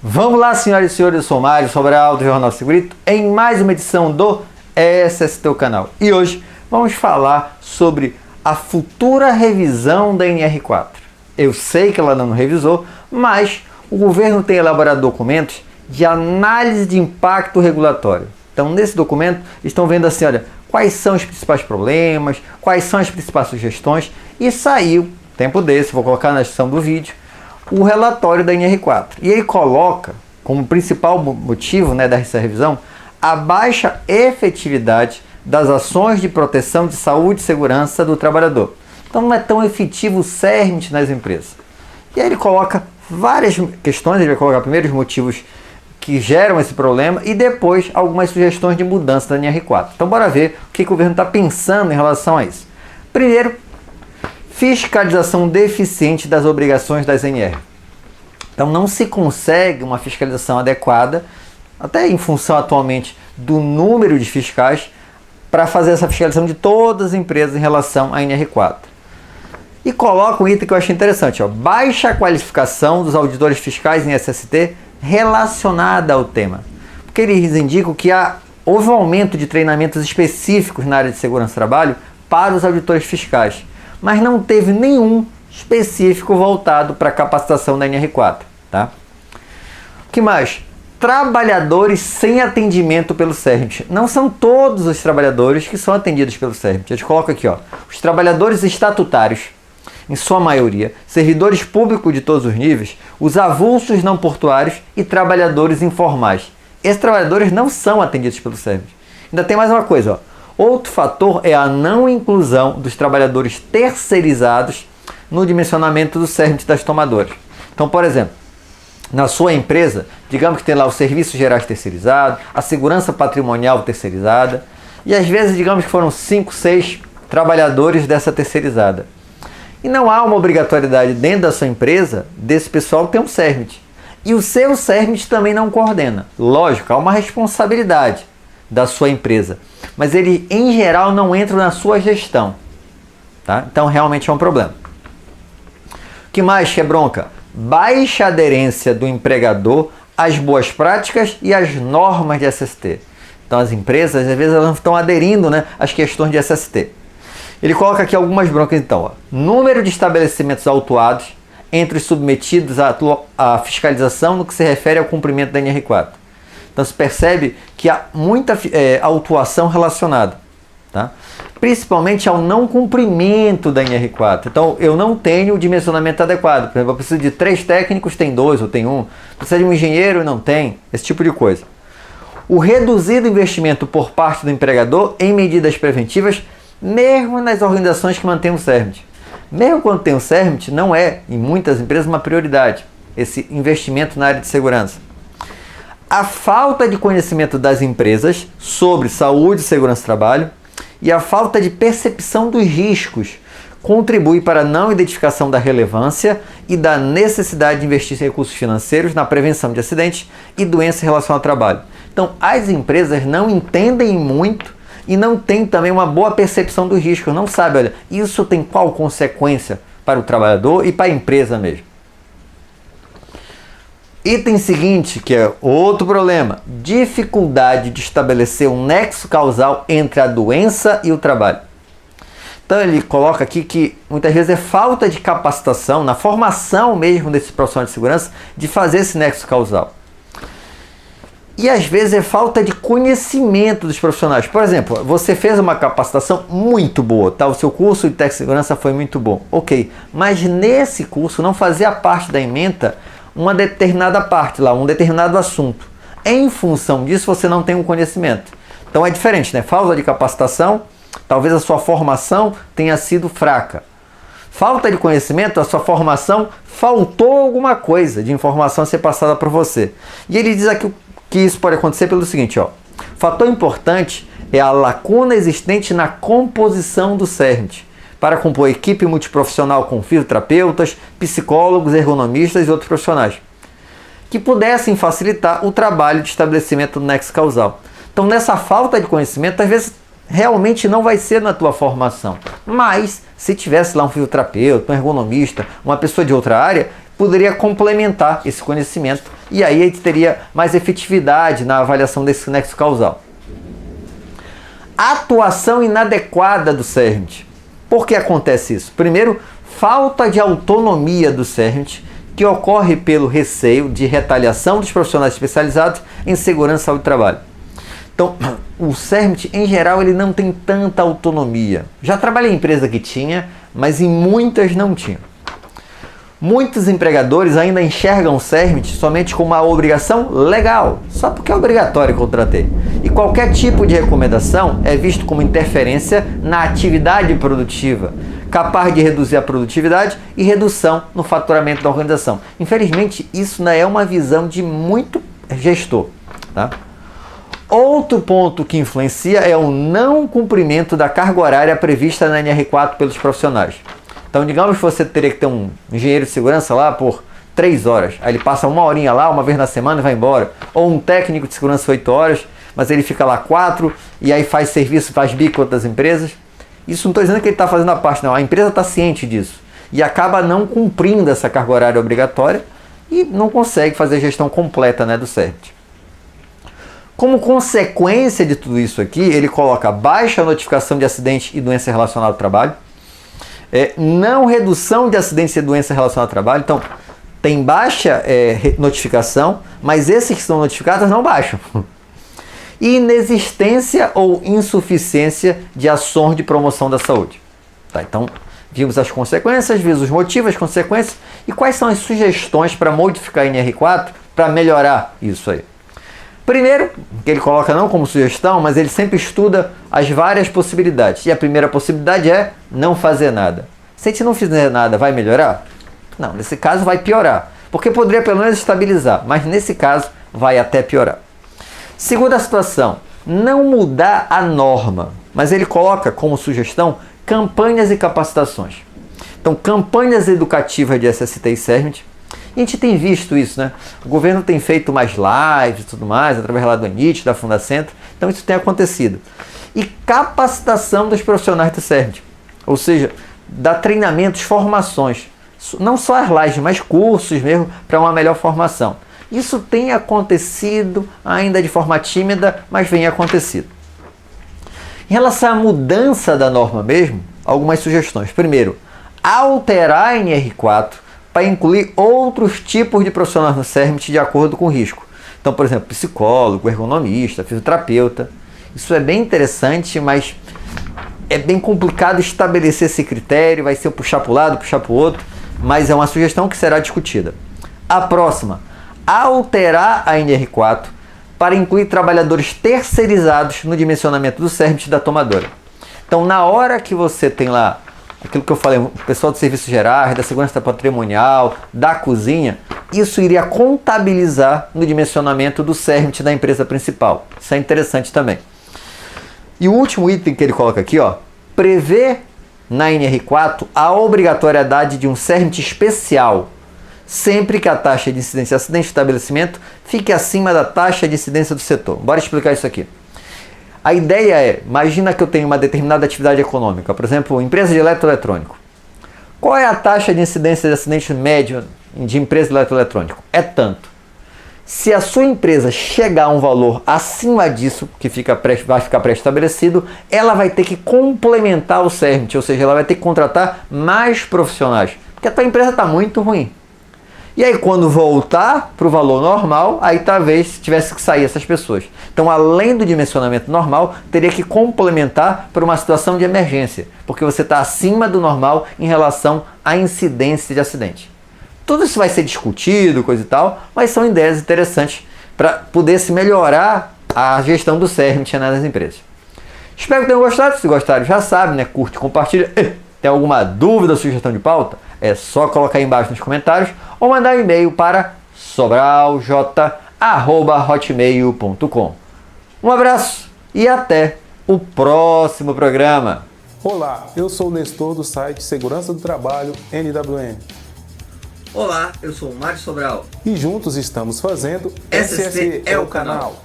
Vamos lá, senhoras e senhores, eu sou o Mário Sobral do Jornal Segurito, em mais uma edição do SST Canal. E hoje vamos falar sobre a futura revisão da NR4. Eu sei que ela não revisou, mas o governo tem elaborado documentos de análise de impacto regulatório. Então, nesse documento, estão vendo assim, olha, quais são os principais problemas, quais são as principais sugestões, e saiu, tempo desse, vou colocar na descrição do vídeo, o relatório da NR4. E ele coloca como principal motivo dessa revisão a baixa efetividade das ações de proteção de saúde e segurança do trabalhador. Então não é tão efetivo o CERMIT nas empresas. E aí ele coloca várias questões, ele vai colocar primeiro os motivos que geram esse problema e depois algumas sugestões de mudança da NR4. Então bora ver o que o governo está pensando em relação a isso. Primeiro, fiscalização deficiente das obrigações das NR. Então não se consegue uma fiscalização adequada, até em função atualmente do número de fiscais, para fazer essa fiscalização de todas as empresas em relação à NR4. E coloca um item que eu achei interessante, ó, baixa qualificação dos auditores fiscais em SST relacionada ao tema. Porque eles indicam que houve um aumento de treinamentos específicos na área de segurança do trabalho para os auditores fiscais, mas não teve nenhum específico voltado para a capacitação da NR4. Tá? O que mais? Trabalhadores sem atendimento pelo CERMIT. Não são todos os trabalhadores que são atendidos pelo CERMIT. Eu te coloco aqui, ó, os trabalhadores estatutários, em sua maioria, servidores públicos de todos os níveis, os avulsos não portuários e trabalhadores informais. Esses trabalhadores não são atendidos pelo CERMIT. Ainda tem mais uma coisa, ó. Outro fator é a não inclusão dos trabalhadores terceirizados no dimensionamento do CERMIT das tomadoras. Então, por exemplo, na sua empresa, digamos que tem lá os serviços gerais terceirizados, a segurança patrimonial terceirizada, e às vezes, digamos que foram 5, 6 trabalhadores dessa terceirizada. E não há uma obrigatoriedade dentro da sua empresa desse pessoal ter um CERMIT. E o seu CERMIT também não coordena. Lógico, há uma responsabilidade da sua empresa, mas ele em geral não entra na sua gestão, tá? Então realmente é um problema. O que mais que é bronca? Baixa aderência do empregador às boas práticas e às normas de SST. Então as empresas às vezes elas não estão aderindo às questões de SST. Ele coloca aqui algumas broncas então, ó. Número de estabelecimentos autuados entre os submetidos à fiscalização no que se refere ao cumprimento da NR4. Então se percebe que há muita autuação relacionada, tá? Principalmente ao não cumprimento da NR4. Então eu não tenho o dimensionamento adequado. Por exemplo, eu preciso de 3 técnicos, tem 2 ou tem 1. Precisa de um engenheiro e não tem. Esse tipo de coisa. O reduzido investimento por parte do empregador em medidas preventivas, mesmo nas organizações que mantêm o CERMIT. Mesmo quando tem o CERMIT, não é, em muitas empresas, uma prioridade esse investimento na área de segurança. A falta de conhecimento das empresas sobre saúde e segurança do trabalho e a falta de percepção dos riscos contribui para a não identificação da relevância e da necessidade de investir recursos financeiros na prevenção de acidentes e doenças relacionadas ao trabalho. Então, as empresas não entendem muito e não têm também uma boa percepção dos riscos. Não sabem, olha, isso tem qual consequência para o trabalhador e para a empresa mesmo. Item seguinte, que é outro problema, dificuldade de estabelecer um nexo causal entre a doença e o trabalho. Então ele coloca aqui que muitas vezes é falta de capacitação, na formação mesmo desse profissional de segurança, de fazer esse nexo causal. E às vezes é falta de conhecimento dos profissionais. Por exemplo, você fez uma capacitação muito boa, tá? O seu curso de técnico de segurança foi muito bom, ok. Mas nesse curso não fazia parte da ementa uma determinada parte lá, um determinado assunto. Em função disso, você não tem um conhecimento. Então é diferente, né? Falta de capacitação, talvez a sua formação tenha sido fraca. Falta de conhecimento, a sua formação, faltou alguma coisa de informação a ser passada para você. E ele diz aqui que isso pode acontecer pelo seguinte, ó. Fator importante é a lacuna existente na composição do CERMIT, para compor equipe multiprofissional com fisioterapeutas, psicólogos, ergonomistas e outros profissionais, que pudessem facilitar o trabalho de estabelecimento do nexo causal. Então, nessa falta de conhecimento, às vezes realmente não vai ser na tua formação, mas se tivesse lá um fisioterapeuta, um ergonomista, uma pessoa de outra área, poderia complementar esse conhecimento E aí a gente teria mais efetividade na avaliação desse nexo causal. Atuação inadequada do CERMIT. Por que acontece isso? Primeiro, falta de autonomia do CERMIT, que ocorre pelo receio de retaliação dos profissionais especializados em segurança e saúde do trabalho. Então, o CERMIT, em geral, ele não tem tanta autonomia. Já trabalhei em empresa que tinha, mas em muitas não tinha. Muitos empregadores ainda enxergam o CERMIT somente como uma obrigação legal, só porque é obrigatório contratar. E qualquer tipo de recomendação é visto como interferência na atividade produtiva, capaz de reduzir a produtividade e redução no faturamento da organização. Infelizmente, isso não é uma visão de muito gestor. Tá? Outro ponto que influencia é o não cumprimento da carga horária prevista na NR4 pelos profissionais. Então, digamos que você teria que ter um engenheiro de segurança lá por 3 horas. Aí ele passa uma horinha lá, uma vez na semana e vai embora. Ou um técnico de segurança 8 horas, mas ele fica lá 4 e aí faz serviço, faz bico com outras empresas. Isso não estou dizendo que ele está fazendo a parte, não. A empresa está ciente disso. E acaba não cumprindo essa carga horária obrigatória e não consegue fazer a gestão completa, né, do CERMIT. Como consequência de tudo isso aqui, ele coloca baixa notificação de acidente e doença relacionada ao trabalho, não redução de acidentes e doença relacionada ao trabalho. Então, tem baixa notificação, mas esses que são notificados não baixam. E inexistência ou insuficiência de ações de promoção da saúde. Tá, então, vimos as consequências, vimos os motivos, as consequências e quais são as sugestões para modificar a NR4 para melhorar isso aí. Primeiro, que ele coloca não como sugestão, mas ele sempre estuda as várias possibilidades. E a primeira possibilidade é não fazer nada. Se a gente não fizer nada, vai melhorar? Não, nesse caso vai piorar. Porque poderia pelo menos estabilizar, mas nesse caso vai até piorar. Segunda situação, não mudar a norma. Mas ele coloca como sugestão campanhas e capacitações. Então, campanhas educativas de SST e CERMIT. E a gente tem visto isso, né? O governo tem feito mais lives e tudo mais, através lá do ENIT, da Fundacentro. Então isso tem acontecido. E capacitação dos profissionais do CERMIT. Ou seja, dar treinamentos, formações. Não só as lives, mas cursos mesmo para uma melhor formação. Isso tem acontecido, ainda de forma tímida, mas vem acontecido. Em relação à mudança da norma mesmo, algumas sugestões. Primeiro, alterar a NR4 para incluir outros tipos de profissionais no CERMIT de acordo com o risco. Então, por exemplo, psicólogo, ergonomista, fisioterapeuta. Isso é bem interessante, mas é bem complicado estabelecer esse critério, vai ser puxar para o lado, puxar para o outro, mas é uma sugestão que será discutida. A próxima, alterar a NR4 para incluir trabalhadores terceirizados no dimensionamento do CERMIT da tomadora. Então, na hora que você tem lá aquilo que eu falei, o pessoal do serviços gerais, da segurança patrimonial, da cozinha, isso iria contabilizar no dimensionamento do CERMIT da empresa principal. Isso é interessante também. E o último item que ele coloca aqui, ó, prevê na NR4 a obrigatoriedade de um CERMIT especial, sempre que a taxa de incidência de acidente de estabelecimento fique acima da taxa de incidência do setor. Bora explicar isso aqui. A ideia é, imagina que eu tenho uma determinada atividade econômica, por exemplo, empresa de eletroeletrônico. Qual é a taxa de incidência de acidente médio de empresa de eletroeletrônico? É tanto. Se a sua empresa chegar a um valor acima disso, que vai ficar pré-estabelecido, ela vai ter que complementar o CERMIT, ou seja, ela vai ter que contratar mais profissionais, porque a tua empresa está muito ruim. E aí, quando voltar para o valor normal, aí talvez tivesse que sair essas pessoas. Então, além do dimensionamento normal, teria que complementar para uma situação de emergência, porque você está acima do normal em relação à incidência de acidente. Tudo isso vai ser discutido, coisa e tal, mas são ideias interessantes para poder se melhorar a gestão do CERMIT nas empresas. Espero que tenham gostado. Se gostaram, já sabe, né? Curte, compartilha. Tem alguma dúvida ou sugestão de pauta? É só colocar aí embaixo nos comentários ou mandar um e-mail para sobralj@hotmail.com. Um abraço e até o próximo programa. Olá, eu sou o Nestor do site Segurança do Trabalho NWM. Olá, eu sou o Mário Sobral. E juntos estamos fazendo SST é o canal.